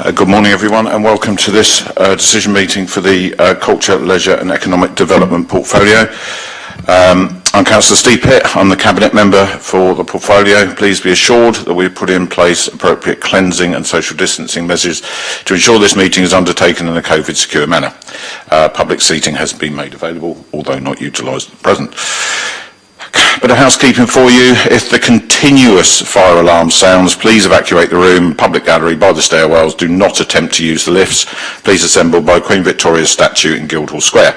Good morning everyone and welcome to this decision meeting for the Culture, Leisure and Economic Development Portfolio. I'm Councillor Steve Pitt, I'm the Cabinet Member for the portfolio. Please be assured that we've put in place appropriate cleansing and social distancing measures to ensure this meeting is undertaken in a COVID secure manner. Public seating has been made available, although not utilised at present. Bit of housekeeping for you. If the continuous fire alarm sounds, please evacuate the room, public gallery by the stairwells. Do not attempt to use the lifts. Please assemble by Queen Victoria's statue in Guildhall Square.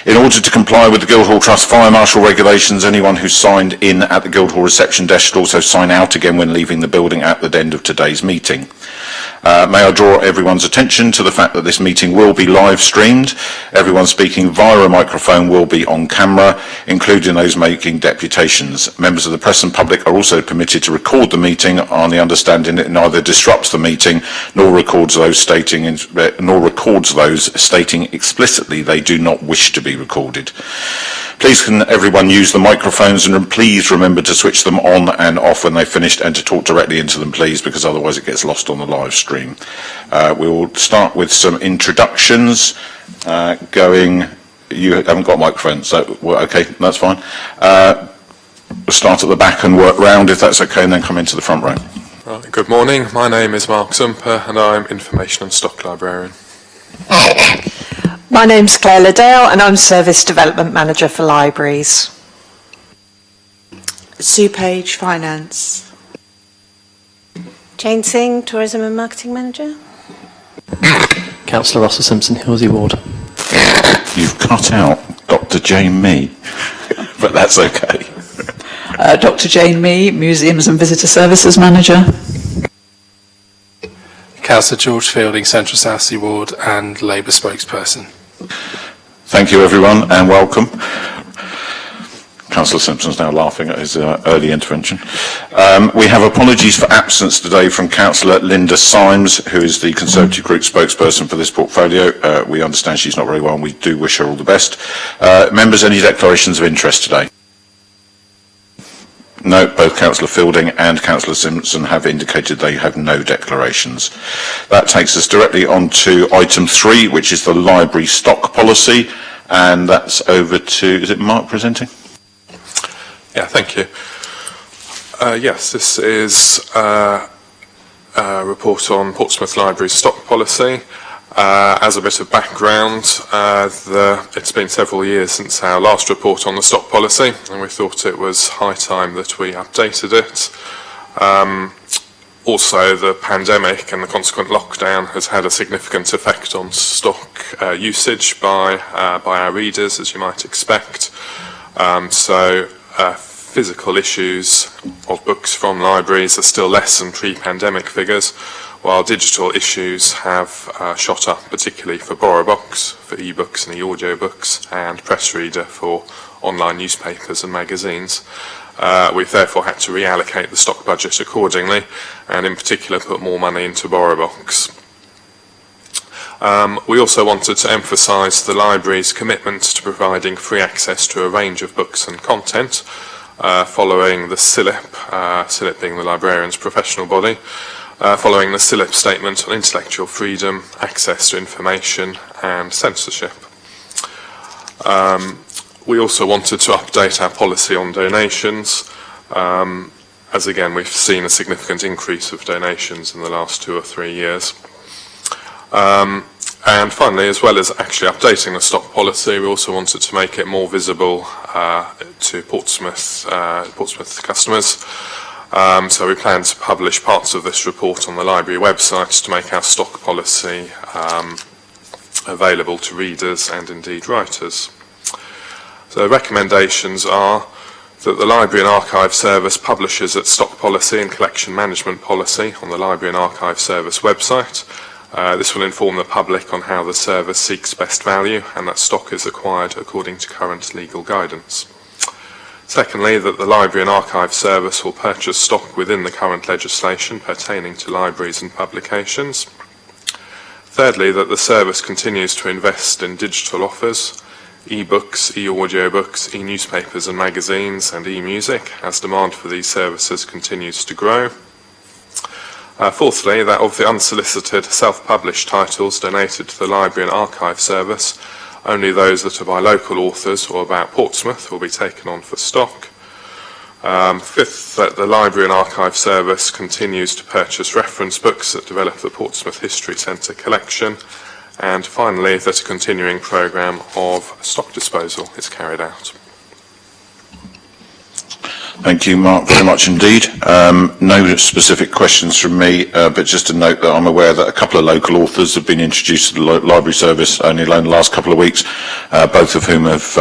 In order to comply with the Guildhall Trust Fire Marshal regulations, anyone who signed in at the Guildhall reception desk should also sign out again when leaving the building at the end of today's meeting. May I draw everyone's attention to the fact that this meeting will be live streamed. Everyone speaking via a microphone will be on camera, including those making deputations. Members of the press and public are also permitted to record the meeting on the understanding that it neither disrupts the meeting nor records those stating explicitly they do not wish to be recorded. Please can everyone use the microphones, and please remember to switch them on and off when they've finished and to talk directly into them, please, because otherwise it gets lost on the live stream. We will start with some introductions. You haven't got a microphone, so okay, that's fine. We'll start at the back and work round, if that's okay, and then come into the front row. Right, good morning, my name is Mark Zumper and I'm Information and Stock Librarian. My name's Claire Liddell and I'm Service Development Manager for Libraries. Sue Page, Finance. Jane Singh, Tourism and Marketing Manager. Councillor Russell Simpson, Hilsey Ward. You've cut out Dr. Jane Mee, but that's okay. Dr. Jane Mee, Museums and Visitor Services Manager. Councillor George Fielding, Central South Sea Ward and Labour spokesperson. Thank you everyone and welcome. Councillor Simpson's now laughing at his early intervention. We have apologies for absence today from Councillor Linda Symes, who is the Conservative Group spokesperson for this portfolio. We understand she's not very well and we do wish her all the best. Members, any declarations of interest today? No, both Councillor Fielding and Councillor Simpson have indicated they have no declarations. That takes us directly on to item 3, which is the library stock policy, and that's over to, is it Mark presenting? Yeah, thank you. Yes, this is a report on Portsmouth Library stock policy. As a bit of background, it's been several years since our last report on the stock policy, and we thought it was high time that we updated it. Also, the pandemic and the consequent lockdown has had a significant effect on stock usage by our readers, as you might expect. Physical issues of books from libraries are still less than pre-pandemic figures, while digital issues have shot up, particularly for BorrowBox, for e-books and e-audiobooks, and Press Reader for online newspapers and magazines. We've therefore had to reallocate the stock budget accordingly, and in particular put more money into BorrowBox. We also wanted to emphasise the library's commitment to providing free access to a range of books and content, following the CILIP, CILIP being the librarian's professional body, following the CILIP statement on intellectual freedom, access to information and censorship. We also wanted to update our policy on donations, as again we've seen a significant increase of donations in the last 2 or 3 years. And finally, as well as actually updating the stock policy, we also wanted to make it more visible to Portsmouth customers. So we plan to publish parts of this report on the library website to make our stock policy available to readers and indeed writers. So recommendations are that the Library and Archive Service publishes its stock policy and collection management policy on the Library and Archive Service website. This will inform the public on how the service seeks best value and that stock is acquired according to current legal guidance. Secondly, that the Library and Archive Service will purchase stock within the current legislation pertaining to libraries and publications. Thirdly, that the service continues to invest in digital offers, e-books, e-audiobooks, e-newspapers and magazines, and e-music, as demand for these services continues to grow. Fourthly, that of the unsolicited self-published titles donated to the Library and Archive Service, only those that are by local authors or about Portsmouth will be taken on for stock. Fifth, that the Library and Archive Service continues to purchase reference books that develop the Portsmouth History Centre collection. And finally, that a continuing programme of stock disposal is carried out. Thank you, Mark, very much indeed. No specific questions from me, but just to note that I'm aware that a couple of local authors have been introduced to the library service only in the last couple of weeks, both of whom have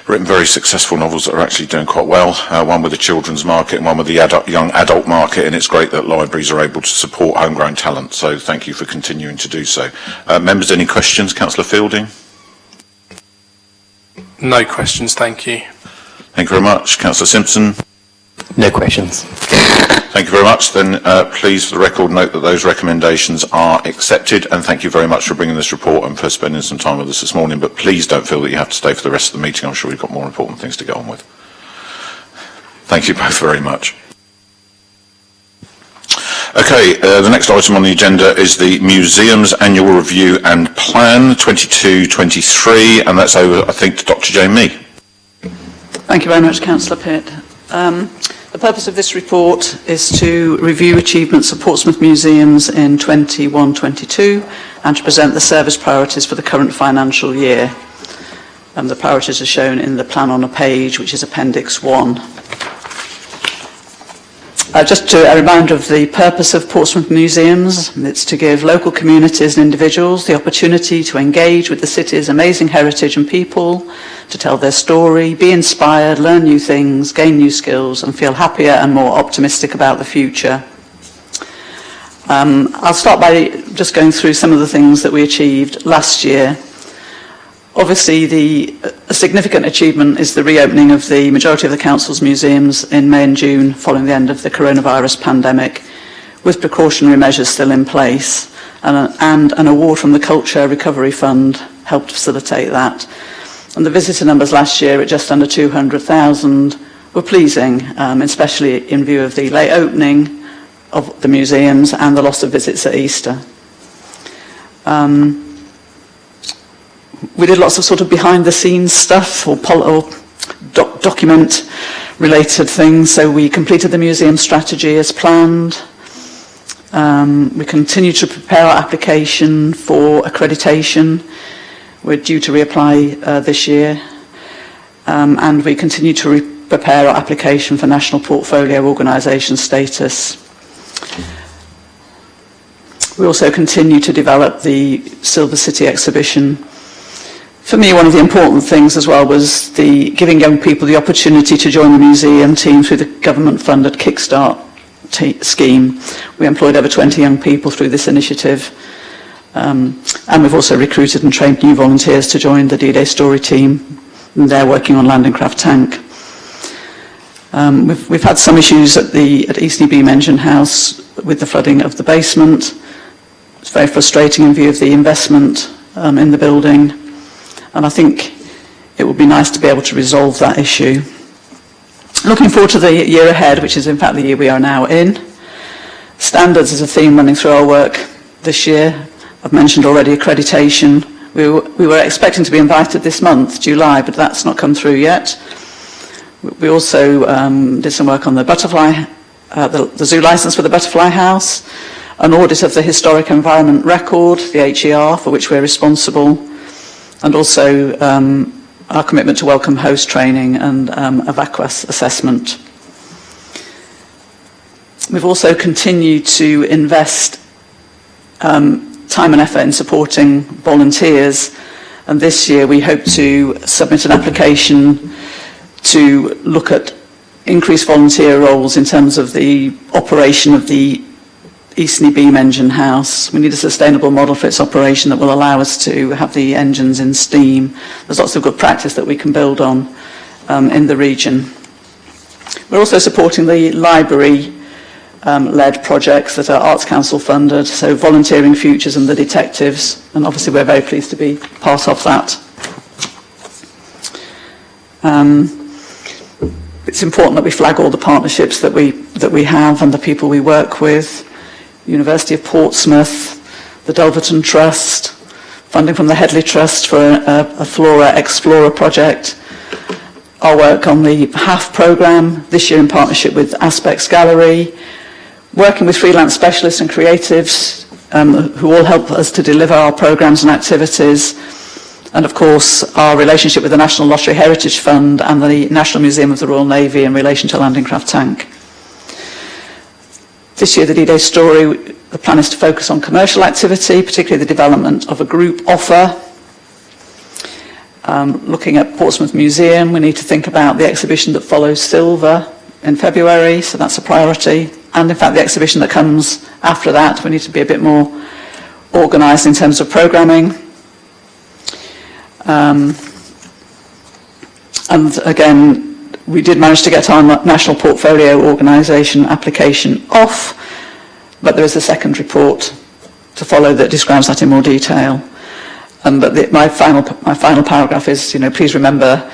written very successful novels that are actually doing quite well, one with the children's market and one with the young adult market, and it's great that libraries are able to support homegrown talent, so thank you for continuing to do so. Members, any questions? Councillor Fielding? No questions, thank you. Thank you very much. Councillor Simpson? No questions. Thank you very much. Then please, for the record, note that those recommendations are accepted, and thank you very much for bringing this report and for spending some time with us this morning, but please don't feel that you have to stay for the rest of the meeting. I'm sure we've got more important things to get on with. Thank you both very much. Okay, the next item on the agenda is the Museum's Annual Review and Plan 22-23, and that's over, I think, to Dr. Jane Mee. Thank you very much, Councillor Pitt. The purpose of this report is to review achievements of Portsmouth museums in 21-22 and to present the service priorities for the current financial year. The priorities are shown in the plan on a page, which is Appendix 1. Just a reminder of the purpose of Portsmouth museums. It's to give local communities and individuals the opportunity to engage with the city's amazing heritage and people, to tell their story, be inspired, learn new things, gain new skills, and feel happier and more optimistic about the future. I'll start by just going through some of the things that we achieved last year. Obviously, a significant achievement is the reopening of the majority of the council's museums in May and June following the end of the coronavirus pandemic, with precautionary measures still in place, and an award from the Culture Recovery Fund helped facilitate that. And the visitor numbers last year at just under 200,000 were pleasing, especially in view of the late opening of the museums and the loss of visits at Easter. We did lots of sort of behind-the-scenes stuff or document-related things. So we completed the museum strategy as planned. We continue to prepare our application for accreditation. We're due to reapply this year. And we continue to prepare our application for National Portfolio Organisation status. We also continue to develop the Silver City exhibition. For me, one of the important things as well was giving young people the opportunity to join the museum team through the government-funded Kickstart scheme. We employed over 20 young people through this initiative, and we've also recruited and trained new volunteers to join the D-Day Story team, and they're working on Landing Craft Tank. We've had some issues at Eastney Beam Engine House with the flooding of the basement. It's very frustrating in view of the investment in the building. And I think it would be nice to be able to resolve that issue. Looking forward to the year ahead, which is in fact the year we are now in. Standards is a theme running through our work this year. I've mentioned already accreditation. We were expecting to be invited this month, July, but that's not come through yet. We also did some work on the butterfly, the zoo licence for the Butterfly House, an audit of the Historic Environment Record, the HER, for which we're responsible, and also our commitment to welcome host training and evacuous assessment. We've also continued to invest time and effort in supporting volunteers, and this year we hope to submit an application to look at increased volunteer roles in terms of the operation of the Eastney Beam Engine House. We need a sustainable model for its operation that will allow us to have the engines in steam. There's lots of good practice that we can build on in the region. We're also supporting the library-led projects that are Arts Council funded, so Volunteering Futures and the Detectives, and obviously we're very pleased to be part of that. It's important that we flag all the partnerships that we have and the people we work with. University of Portsmouth, the Dulverton Trust, funding from the Headley Trust for a Flora Explorer project, our work on the HAF programme, this year in partnership with Aspects Gallery, working with freelance specialists and creatives who all help us to deliver our programmes and activities, and of course our relationship with the National Lottery Heritage Fund and the National Museum of the Royal Navy in relation to Landing Craft Tank. This year, the D-Day story, the plan is to focus on commercial activity, particularly the development of a group offer. Looking at Portsmouth Museum, we need to think about the exhibition that follows Silver in February, so that's a priority. And in fact, the exhibition that comes after that, we need to be a bit more organised in terms of programming. And again, we did manage to get our national portfolio organisation application off, but there is a second report to follow that describes that in more detail. But my final paragraph is, please remember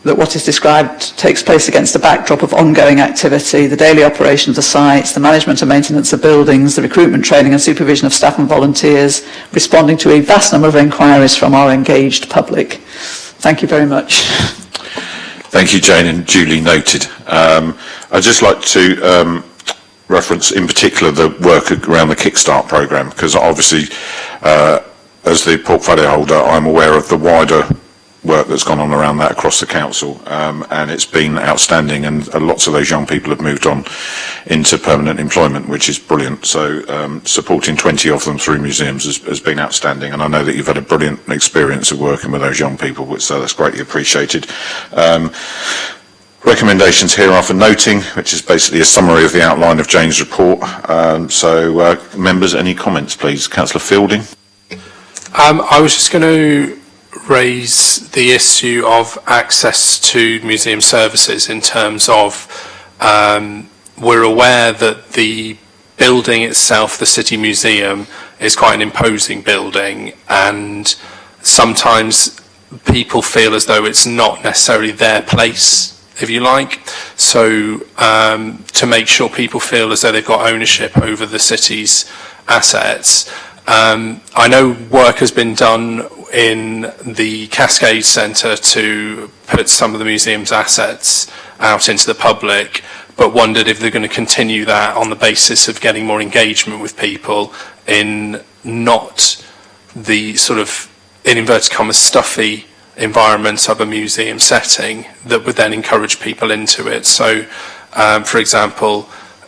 that what is described takes place against the backdrop of ongoing activity, the daily operation of the sites, the management and maintenance of buildings, the recruitment, training and supervision of staff and volunteers, responding to a vast number of inquiries from our engaged public. Thank you very much. Thank you, Jane, and duly noted. I'd just like to reference in particular the work around the Kickstart programme, because obviously as the portfolio holder I'm aware of the wider work that's gone on around that across the council, and it's been outstanding, and lots of those young people have moved on into permanent employment, which is brilliant. So supporting 20 of them through museums has been outstanding, and I know that you've had a brilliant experience of working with those young people, which that's greatly appreciated. Recommendations here are for noting, which is basically a summary of the outline of Jane's report. Members, any comments please? Councillor Fielding. I was just going to raise the issue of access to museum services in terms of we're aware that the building itself, the City Museum, is quite an imposing building, and sometimes people feel as though it's not necessarily their place, if you like. So to make sure people feel as though they've got ownership over the city's assets. I know work has been done in the Cascade Centre to put some of the museum's assets out into the public, but wondered if they're going to continue that on the basis of getting more engagement with people in not the sort of, in inverted commas, stuffy environment of a museum setting that would then encourage people into it. So, for example,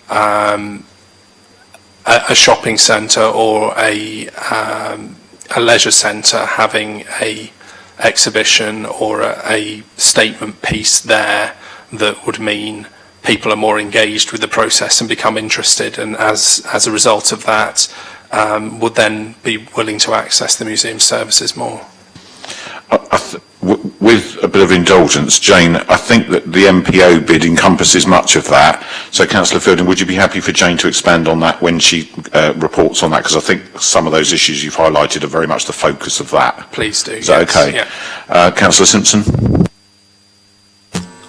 a shopping centre or a leisure centre having a exhibition or a statement piece there that would mean people are more engaged with the process and become interested, and as a result of that would then be willing to access the museum services more. With a bit of indulgence, Jane, I think that the MPO bid encompasses much of that. So, Councillor Fielding, would you be happy for Jane to expand on that when she reports on that? Because I think some of those issues you've highlighted are very much the focus of that. Please do. Is that okay? Yeah. Councillor Simpson?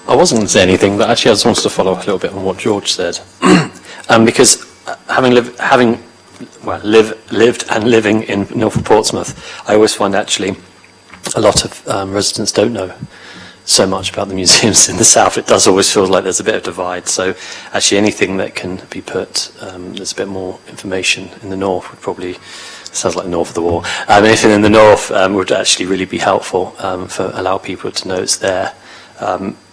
I wasn't going to say anything, but actually I just wanted to follow up a little bit on what George said. Because having lived and living in Norfolk Portsmouth, I always find actually a lot of residents don't know so much about the museums in the south. It does always feel like there's a bit of divide. So actually anything that can be put, there's a bit more information in the north would probably, sounds like the north of the war, anything in the north would actually really be helpful for allow people to know it's there.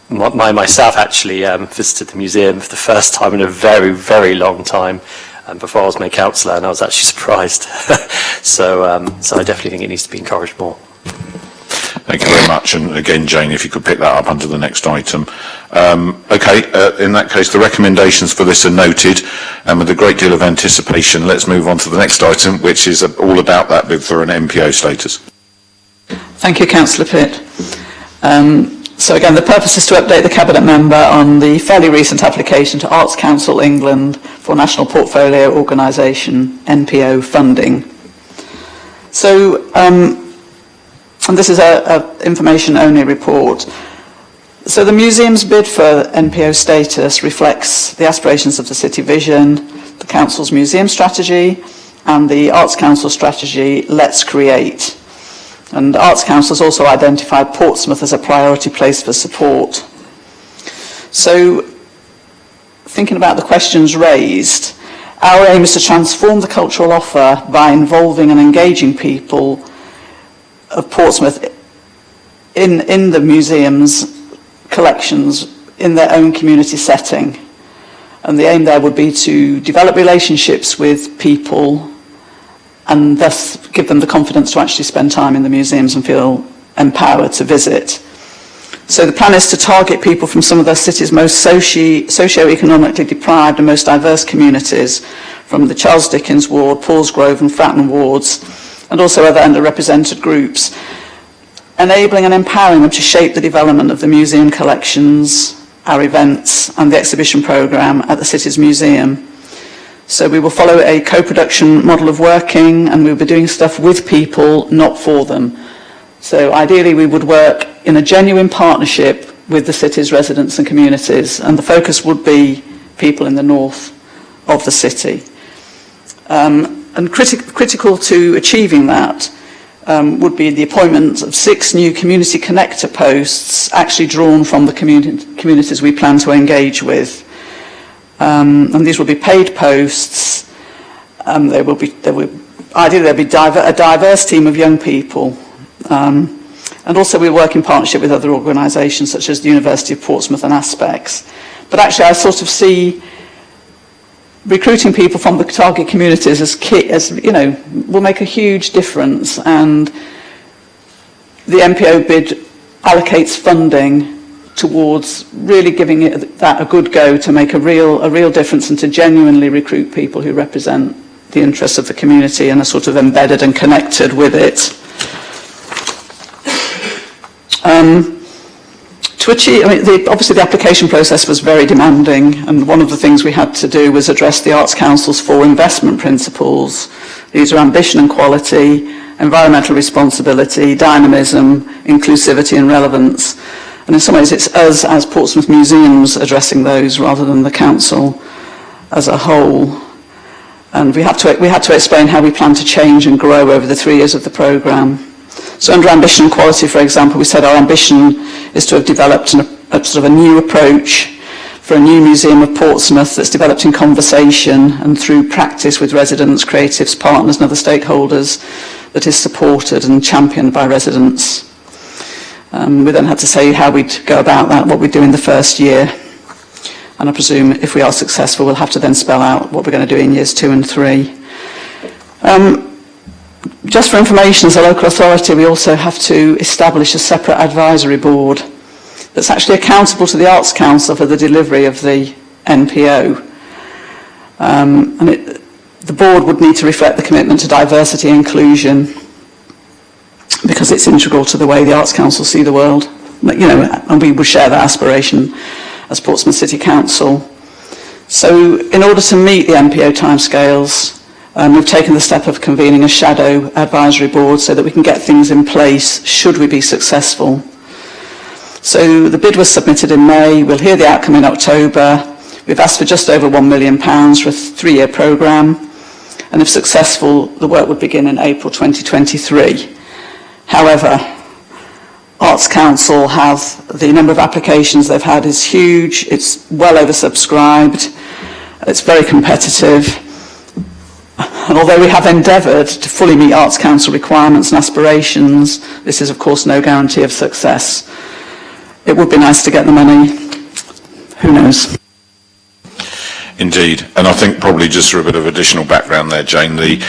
Myself actually visited the museum for the first time in a very, very long time before I was made councillor, and I was actually surprised. So I definitely think it needs to be encouraged more. Thank you very much. And again, Jane, if you could pick that up under the next item. In that case, the recommendations for this are noted, and with a great deal of anticipation, let's move on to the next item, which is all about that bid for an MPO status. Thank you, Councillor Pitt. So again, the purpose is to update the Cabinet member on the fairly recent application to Arts Council England for National Portfolio Organisation NPO funding. So, and this is a information-only report. So the museum's bid for NPO status reflects the aspirations of the city vision, the council's museum strategy, and the Arts Council strategy, Let's Create. And Arts Council has also identified Portsmouth as a priority place for support. So, thinking about the questions raised, our aim is to transform the cultural offer by involving and engaging people of Portsmouth in the museum's collections in their own community setting. And the aim there would be to develop relationships with people and thus give them the confidence to actually spend time in the museums and feel empowered to visit. So the plan is to target people from some of the city's most socio-economically deprived and most diverse communities, from the Charles Dickens ward, Paulsgrove and Fratton wards, and also other underrepresented groups, enabling and empowering them to shape the development of the museum collections, our events and the exhibition programme at the city's museum. So we will follow a co-production model of working, and we'll be doing stuff with people, not for them. So ideally we would work in a genuine partnership with the city's residents and communities, and the focus would be people in the north of the city. And critical to achieving that would be the appointment of 6 new community connector posts actually drawn from the communities we plan to engage with. And these will be paid posts. Ideally there'll be a diverse team of young people. And also we work in partnership with other organisations such as the University of Portsmouth and Aspects. But actually I sort of see recruiting people from the target communities as key, as you know, will make a huge difference, and the MPO bid allocates funding towards really giving it that a good go to make a real difference and to genuinely recruit people who represent the interests of the community and are sort of embedded and connected with it. To achieve, obviously the application process was very demanding, and one of the things we had to do was address the Arts Council's 4 investment principles. These are ambition and quality, environmental responsibility, dynamism, inclusivity and relevance. And in some ways it's us as Portsmouth Museums addressing those rather than the council as a whole. And we had to explain how we plan to change and grow over the 3 years of the programme. So under ambition and quality, for example, we said our ambition is to have developed a sort of a new approach for a new museum of Portsmouth that's developed in conversation and through practice with residents, creatives, partners and other stakeholders, that is supported and championed by residents. We then had to say how we'd go about that, what we'd do in the first year. And I presume if we are successful, we'll have to then spell out what we're going to do in years 2 and 3. Just for information, as a local authority, we also have to establish a separate advisory board that's actually accountable to the Arts Council for the delivery of the NPO. The board would need to reflect the commitment to diversity and inclusion, because it's integral to the way the Arts Council see the world. And we would share that aspiration as Portsmouth City Council. So in order to meet the NPO timescales, we've taken the step of convening a shadow advisory board so that we can get things in place should we be successful. So the bid was submitted in May. We'll hear the outcome in October. We've asked for just over £1 million for a 3-year programme. And if successful, the work would begin in April 2023. However, Arts Council have, the number of applications they've had is huge. It's well oversubscribed. It's very competitive. And although we have endeavoured to fully meet Arts Council requirements and aspirations, this is of course no guarantee of success. It would be nice to get the money. Who knows? Indeed, and I think probably just for a bit of additional background there, Jane, the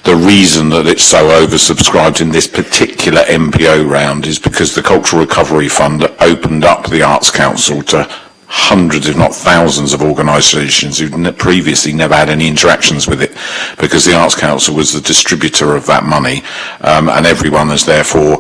reason that it's so oversubscribed in this particular MPO round is because the Cultural Recovery Fund opened up the Arts Council to hundreds, if not thousands, of organisations who'd previously never had any interactions with it, because the Arts Council was the distributor of that money, and everyone has therefore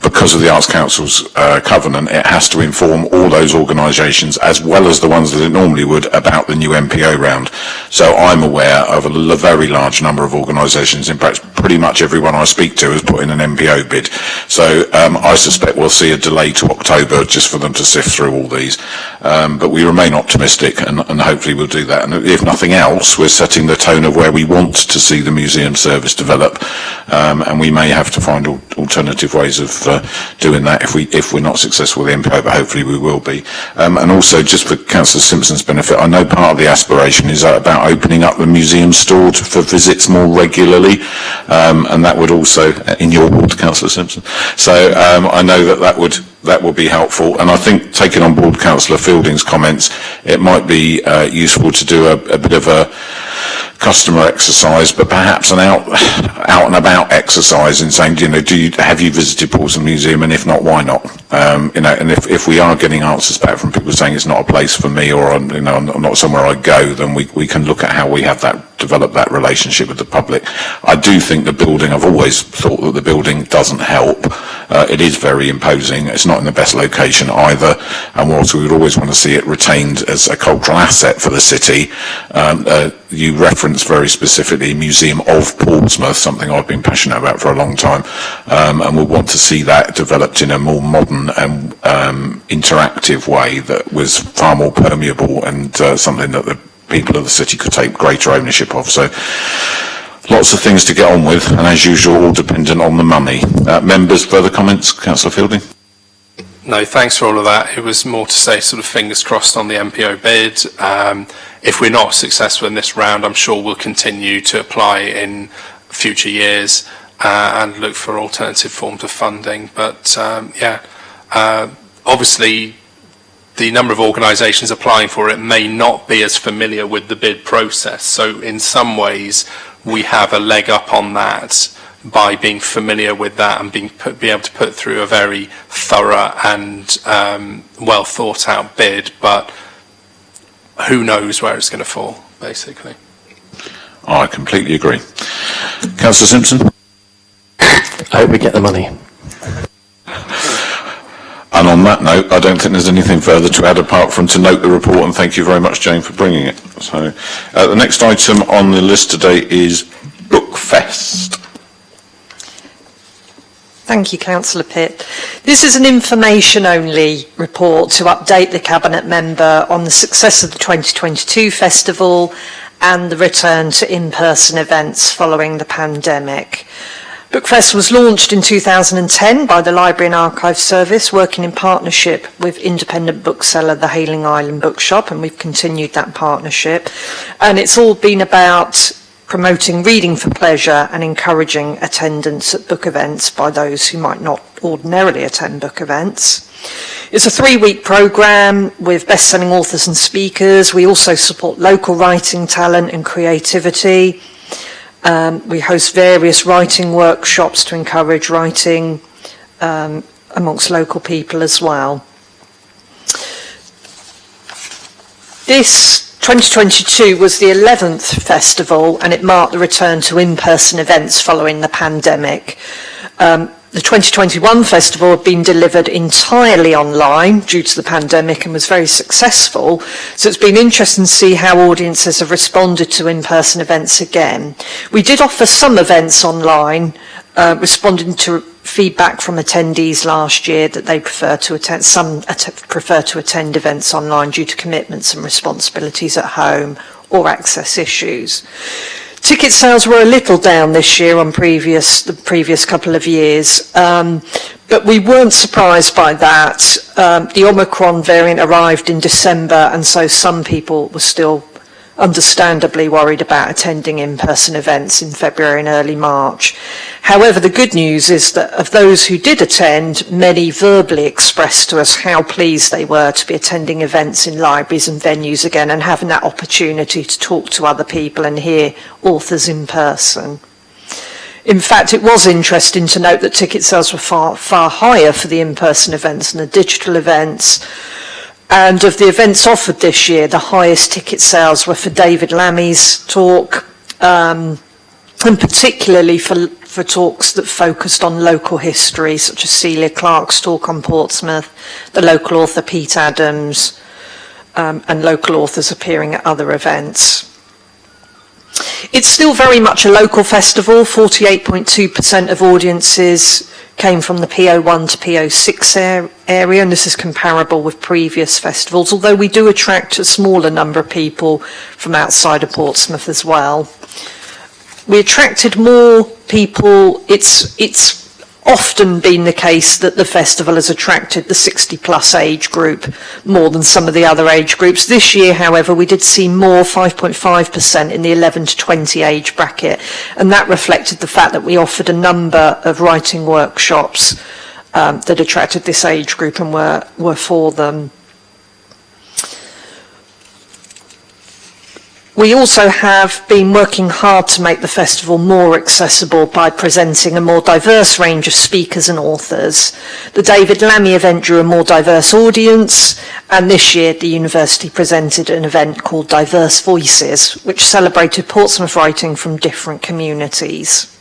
because of the Arts Council's covenant, it has to inform all those organisations, as well as the ones that it normally would, about the new MPO round. So I'm aware of a very large number of organisations, in fact pretty much everyone I speak to has put in an MPO bid. So I suspect we'll see a delay to October just for them to sift through all these. But we remain optimistic, and hopefully we'll do that. And if nothing else, we're setting the tone of where we want to see the museum service develop, and we may have to find alternative ways of doing that if we're not successful with the MPO, but hopefully we will be. And also, just for Councillor Simpson's benefit, I know part of the aspiration is about opening up the museum store for visits more regularly, and that would also, in your ward, Councillor Simpson. So I know that would be helpful, and I think, taking on board Councillor Fielding's comments, it might be useful to do a bit of a customer exercise, but perhaps an out and about exercise in saying, have you visited Portsmouth Museum, and if not, why not? And if we are getting answers back from people saying it's not a place for me, or I'm not somewhere I go, then we can look at how we have develop that relationship with the public. I do think the building, I've always thought that the building doesn't help. It is very imposing. It's not in the best location either, and whilst we would always want to see it retained as a cultural asset for the city, you referenced very specifically Museum of Portsmouth, something I've been passionate about for a long time, and we'll want to see that developed in a more modern and interactive way that was far more permeable, and something that the people of the city could take greater ownership of. So lots of things to get on with, and as usual, all dependent on the money. Members, further comments? Councillor Fielding? No, thanks for all of that. It was more to say, sort of fingers crossed on the MPO bid. If we're not successful in this round, I'm sure we'll continue to apply in future years and look for alternative forms of funding. But obviously the number of organisations applying for it may not be as familiar with the bid process. So in some ways, we have a leg up on that by being familiar with that and be able to put through a very thorough and well thought out bid, but who knows where it's going to fall, basically. I completely agree. Councillor Simpson? I hope we get the money. And on that note, I don't think there's anything further to add apart from to note the report, and thank you very much, Jane, for bringing it. So the next item on the list today is Bookfest. Thank you, Councillor Pitt. This is an information-only report to update the Cabinet member on the success of the 2022 festival and the return to in-person events following the pandemic. Bookfest was launched in 2010 by the Library and Archive Service, working in partnership with independent bookseller the Hayling Island Bookshop, and we've continued that partnership. And it's all been about promoting reading for pleasure and encouraging attendance at book events by those who might not ordinarily attend book events. It's a 3-week programme with best-selling authors and speakers. We also support local writing talent and creativity. We host various writing workshops to encourage writing amongst local people as well. This 2022 was the 11th festival, and it marked the return to in-person events following the pandemic. The 2021 festival had been delivered entirely online due to the pandemic and was very successful. So it's been interesting to see how audiences have responded to in-person events again. We did offer some events online, responding to feedback from attendees last year that they prefer to attend, prefer to attend events online due to commitments and responsibilities at home or access issues. Ticket sales were a little down this year on the previous couple of years, but we weren't surprised by that. The Omicron variant arrived in December, and so some people were still understandably worried about attending in-person events in February and early March. However, the good news is that of those who did attend, many verbally expressed to us how pleased they were to be attending events in libraries and venues again and having that opportunity to talk to other people and hear authors in person. In fact, it was interesting to note that ticket sales were far higher for the in-person events than the digital events. And of the events offered this year, the highest ticket sales were for David Lammy's talk, and particularly for for talks that focused on local history, such as Celia Clark's talk on Portsmouth, the local author Pete Adams, and local authors appearing at other events. It's still very much a local festival. 48.2% of audiences came from the PO1 to PO6 area, and this is comparable with previous festivals, although we do attract a smaller number of people from outside of Portsmouth as well. We attracted more people. It's often been the case that the festival has attracted the 60-plus age group more than some of the other age groups. This year, however, we did see more, 5.5%, in the 11 to 20 age bracket, and that reflected the fact that we offered a number of writing workshops that attracted this age group and were for them. We also have been working hard to make the festival more accessible by presenting a more diverse range of speakers and authors. The David Lammy event drew a more diverse audience, and this year the university presented an event called Diverse Voices, which celebrated Portsmouth writing from different communities.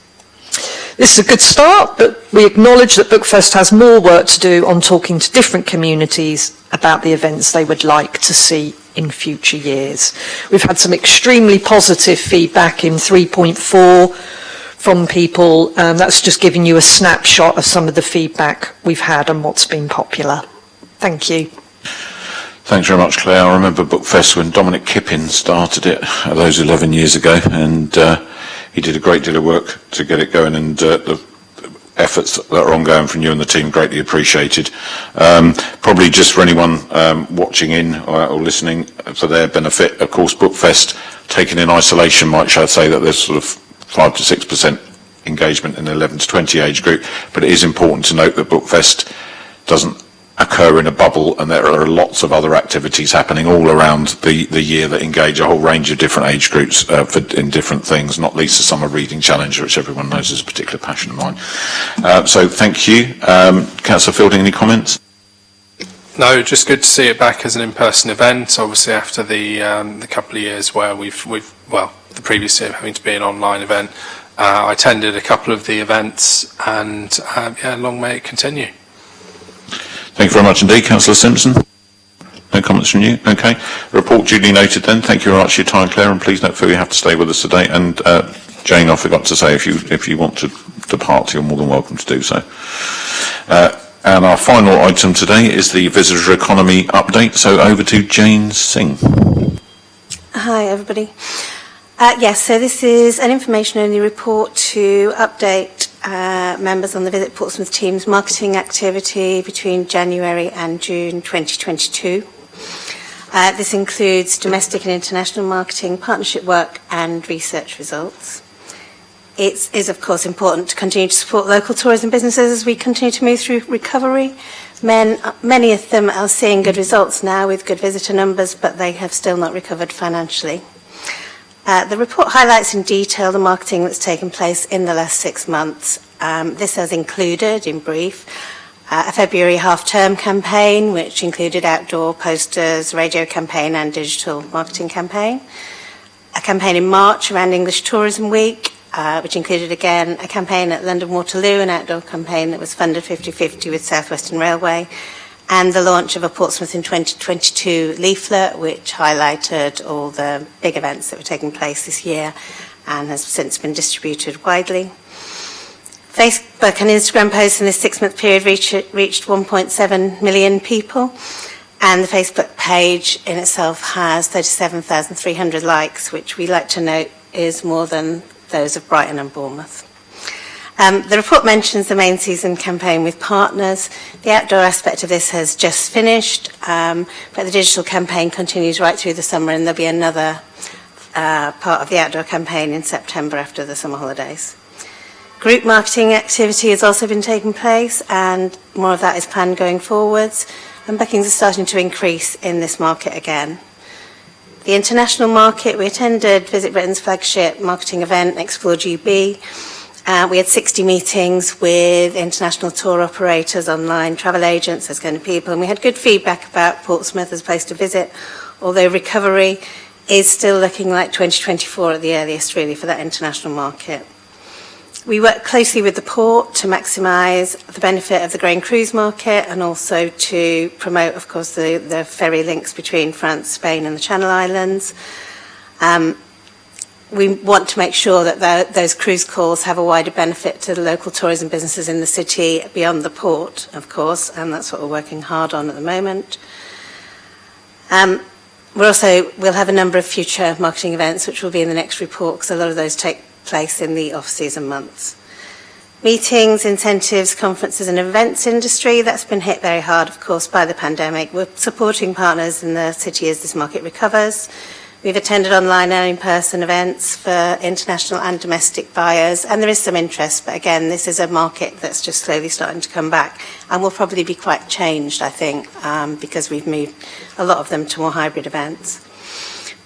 This is a good start, but we acknowledge that Bookfest has more work to do on talking to different communities about the events they would like to see in future years. We've had some extremely positive feedback in 3.4 from people. That's just giving you a snapshot of some of the feedback we've had and what's been popular. Thank you. Thanks very much, Claire. I remember Bookfest when Dominic Kippin started it those 11 years ago, and he did a great deal of work to get it going, and the efforts that are ongoing from you and the team greatly appreciated. Probably just for anyone watching in or listening, for their benefit, of course, Bookfest taken in isolation might say that there's sort of 5 to 6% engagement in the 11 to 20 age group, but it is important to note that Bookfest doesn't occur in a bubble, and there are lots of other activities happening all around the year that engage a whole range of different age groups in different things, not least the Summer Reading Challenge, which everyone knows is a particular passion of mine. So thank you. Councillor Fielding, any comments? No, just good to see it back as an in-person event, obviously after the couple of years where the previous year having to be an online event. I attended a couple of the events, and long may it continue. Thank you very much indeed. Councillor Simpson? No comments from you? Okay. Report duly noted then. Thank you very much for your time, Claire, and please don't feel you have to stay with us today. And Jane, I forgot to say, if you want to depart, you're more than welcome to do so. And our final item today is the visitor economy update. So over to Jane Singh. Hi, everybody. Yes, so this is an information-only report to update members on the Visit Portsmouth team's marketing activity between January and June 2022. This includes domestic and international marketing, partnership work and research results. It is, of course, important to continue to support local tourism businesses as we continue to move through recovery. Many of them are seeing good results now with good visitor numbers, but they have still not recovered financially. The report highlights in detail the marketing that's taken place in the last 6 months. This has included, in brief, a February half-term campaign, which included outdoor posters, radio campaign and digital marketing campaign. A campaign in March around English Tourism Week, which included, again, a campaign at London Waterloo, an outdoor campaign that was funded 50-50 with South Western Railway, and the launch of a Portsmouth in 2022 leaflet, which highlighted all the big events that were taking place this year and has since been distributed widely. Facebook and Instagram posts in this 6-month period reached 1.7 million people, and the Facebook page in itself has 37,300 likes, which we like to note is more than those of Brighton and Bournemouth. The report mentions the main season campaign with partners. The outdoor aspect of this has just finished, but the digital campaign continues right through the summer, and there'll be another part of the outdoor campaign in September after the summer holidays. Group marketing activity has also been taking place, and more of that is planned going forwards, and bookings are starting to increase in this market again. The international market, we attended Visit Britain's flagship marketing event, Explore GB. We had 60 meetings with international tour operators, online travel agents, those kind of people, and we had good feedback about Portsmouth as a place to visit, although recovery is still looking like 2024 at the earliest, really, for that international market. We work closely with the port to maximise the benefit of the grain cruise market and also to promote, of course, the ferry links between France, Spain and the Channel Islands. We want to make sure that those cruise calls have a wider benefit to the local tourism businesses in the city beyond the port, of course, and that's what we're working hard on at the moment. We'll have a number of future marketing events which will be in the next report because a lot of those take place in the off-season months. Meetings, incentives, conferences and events industry, that's been hit very hard, of course, by the pandemic. We're supporting partners in the city as this market recovers. We've attended online and in-person events for international and domestic buyers, and there is some interest, but again, this is a market that's just slowly starting to come back and will probably be quite changed, I think, because we've moved a lot of them to more hybrid events.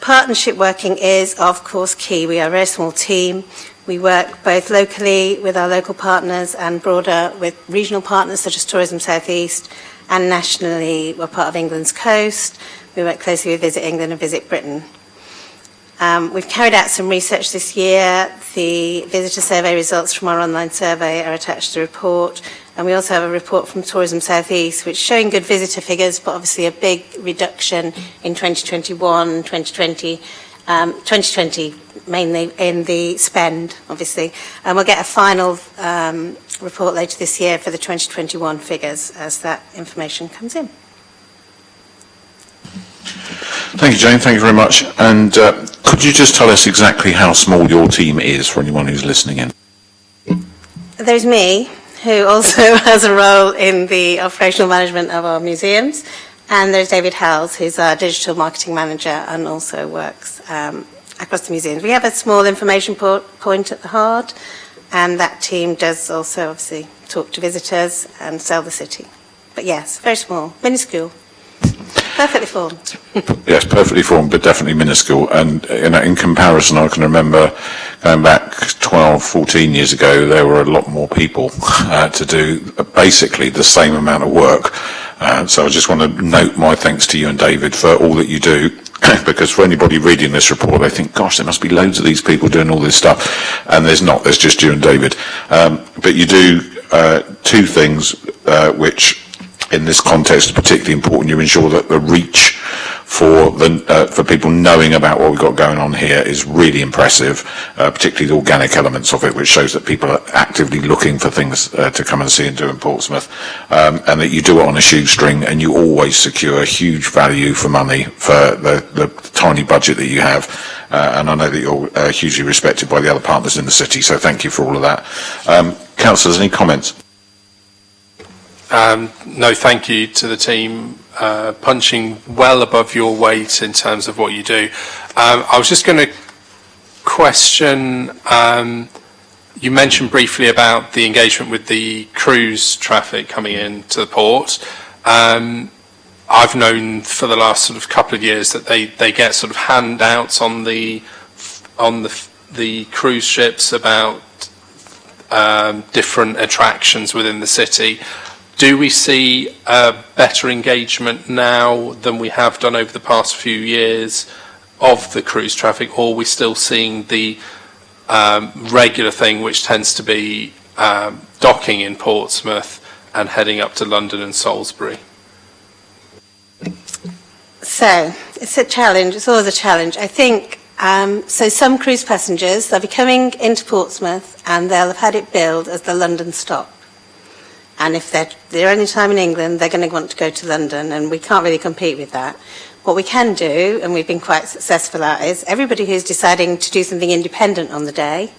Partnership working is, of course, key. We are a very small team. We work both locally with our local partners and broader with regional partners such as Tourism South East, and nationally we're part of England's Coast. We work closely with Visit England and Visit Britain. We've carried out some research this year. The visitor survey results from our online survey are attached to the report, and we also have a report from Tourism South East which is showing good visitor figures, but obviously a big reduction in 2021, 2020, 2020 mainly in the spend, obviously. And we'll get a final report later this year for the 2021 figures as that information comes in. Thank you, Jane. Thank you very much. And could you just tell us exactly how small your team is for anyone who's listening in? There's me, who also has a role in the operational management of our museums, and there's David Howells, who's our digital marketing manager and also works across the museums. We have a small information point at the heart, and that team does also obviously talk to visitors and sell the city. But yes, very small, minuscule. Perfectly formed. Yes, perfectly formed, but definitely minuscule. And in comparison, I can remember going back 12, 14 years ago, there were a lot more people to do basically the same amount of work. So I just want to note my thanks to you and David for all that you do, because for anybody reading this report, they think, gosh, there must be loads of these people doing all this stuff. And there's not, there's just you and David. But you do two things which in this context are particularly important. You ensure that the reach for people knowing about what we've got going on here is really impressive, particularly the organic elements of it, which shows that people are actively looking for things to come and see and do in Portsmouth, and that you do it on a shoestring, and you always secure huge value for money for the tiny budget that you have. And I know that you're hugely respected by the other partners in the city, so thank you for all of that. Councillors, any comments? No, thank you to the team, punching well above your weight in terms of what you do. I was just going to question, you mentioned briefly about the engagement with the cruise traffic coming into the port. I've known for the last sort of couple of years that they get sort of handouts on the cruise ships about different attractions within the city. Do we see a better engagement now than we have done over the past few years of the cruise traffic, or are we still seeing the regular thing which tends to be docking in Portsmouth and heading up to London and Salisbury? So, it's a challenge. It's always a challenge. I think, so some cruise passengers, they'll be coming into Portsmouth and they'll have had it billed as the London stop. And if they're their only time in England, they're going to want to go to London, and we can't really compete with that. What we can do, and we've been quite successful at, is everybody who's deciding to do something independent on the day,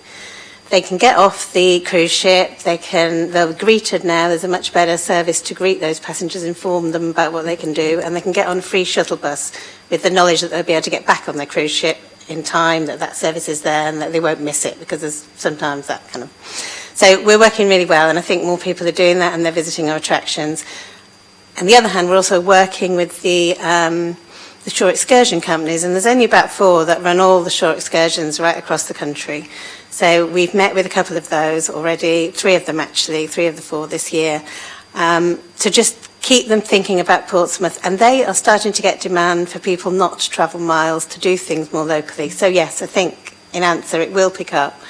they can get off the cruise ship, they'll be greeted now, there's a much better service to greet those passengers, inform them about what they can do, and they can get on a free shuttle bus with the knowledge that they'll be able to get back on their cruise ship in time, that service is there, and that they won't miss it, because there's sometimes that kind of... So we're working really well, and I think more people are doing that, and they're visiting our attractions. On the other hand, we're also working with the shore excursion companies, and there's only about 4 that run all the shore excursions right across the country. So we've met with a couple of those already, 3 of them actually, 3 of the 4 this year, to just keep them thinking about Portsmouth. And they are starting to get demand for people not to travel miles, to do things more locally. So yes, I think in answer it will pick up.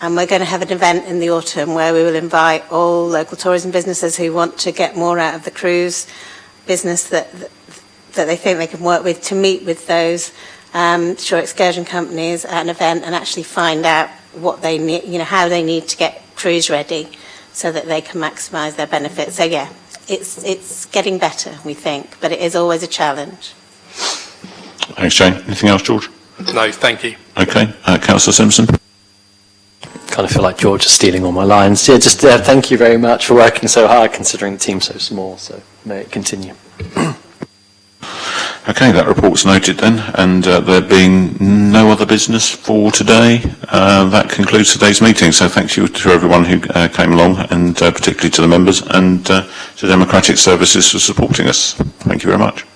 And we're going to have an event in the autumn where we will invite all local tourism businesses who want to get more out of the cruise business that they think they can work with, to meet with those shore excursion companies at an event and actually find out what they need, how they need to get cruise ready so that they can maximise their benefits. So yeah, it's getting better, we think, but it is always a challenge. Thanks, Jane. Anything else, George? No, thank you. Okay. Councillor Simpson? Kind of feel like George is stealing all my lines. Yeah, just thank you very much for working so hard considering the team's so small, so may it continue. Okay, that report's noted then, and there being no other business for today, that concludes today's meeting. So thank you to everyone who came along, and particularly to the members, and to Democratic Services for supporting us. Thank you very much.